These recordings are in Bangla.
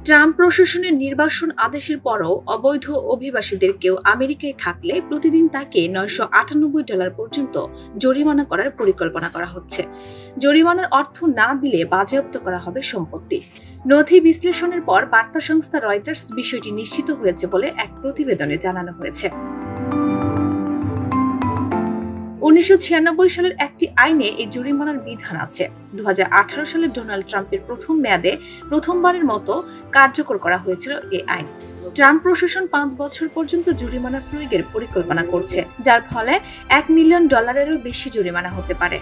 ট্রাম্প প্রশাসনের নির্বাসন আদেশের পরও অবৈধ অভিবাসীদের কেউ আমেরিকায় থাকলে প্রতিদিন তাকে $998 পর্যন্ত জরিমানা করার পরিকল্পনা করা হচ্ছে। জরিমানার অর্থ না দিলে বাজেয়াপ্ত করা হবে সম্পত্তি। নথি বিশ্লেষণের পর বার্তা সংস্থা রয়টার্স বিষয়টি নিশ্চিত হয়েছে বলে এক প্রতিবেদনে জানানো হয়েছে। 1996 সালের একটি আইনে এই জরিমানার বিধান আছে। 2018 সালে ডোনাল্ড ট্রাম্পের প্রথম মেয়াদে প্রথমবারের মতো কার্যকর করা হয়েছিল এই আইন। ট্রাম্প প্রশাসন 5 বছর পর্যন্ত জরিমানা প্রয়োগের পরিকল্পনা করছে, যার ফলে $1 মিলিয়নেরও বেশি জরিমানা হতে পারে।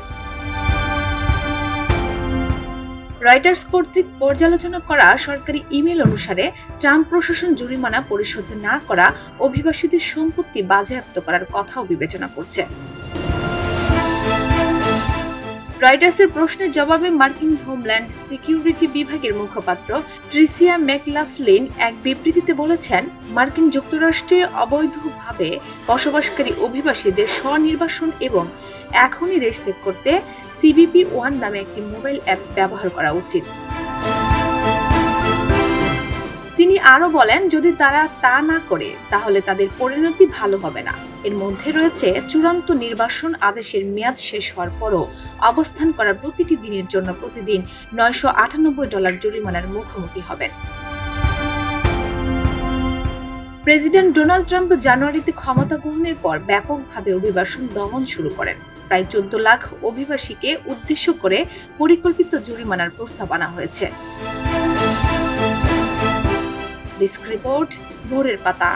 রয়টার্স কর্তৃক পর্যালোচনা করা সরকারি ইমেল অনুসারে ট্রাম্প প্রশাসন জরিমানা পরিশোধ না করা অভিবাসীদের সম্পত্তি বাজেয়াপ্ত করার কথাও বিবেচনা করছে। রয়টার্সের প্রশ্নের জবাবে মার্কিন হোমল্যান্ড সিকিউরিটি বিভাগের মুখপাত্র ট্রিসিয়া ম্যাকলাফলিন এক বিবৃতিতে বলেছেন, মার্কিন যুক্তরাষ্ট্রে অবৈধভাবে বসবাসকারী অভিবাসীদের স্বনির্বাসন এবং এখনই দেশ ত্যাগ করতে CBP One নামে একটি মোবাইল অ্যাপ ব্যবহার করা উচিত। তিনি আরও বলেন, যদি তারা তা না করে তাহলে তাদের পরিণতি ভালো হবে না। এর মধ্যে রয়েছে চূড়ান্ত নির্বাসন আদেশের মেয়াদ শেষ হওয়ার পরও অবস্থান করার প্রতিটি দিনের জন্য প্রতিদিন $998 জরিমানার মুখোমুখি হবেন। প্রেসিডেন্ট ডোনাল্ড ট্রাম্প জানুয়ারিতে ক্ষমতা গ্রহণের পর ব্যাপকভাবে অভিবাসন দমন শুরু করেন। প্রায় 14 লাখ অভিবাসীকে উদ্দেশ্য করে পরিকল্পিত জরিমানার প্রস্তাব আনা হয়েছে। ডেস্ক রিপোর্ট, ভোরের পাতা।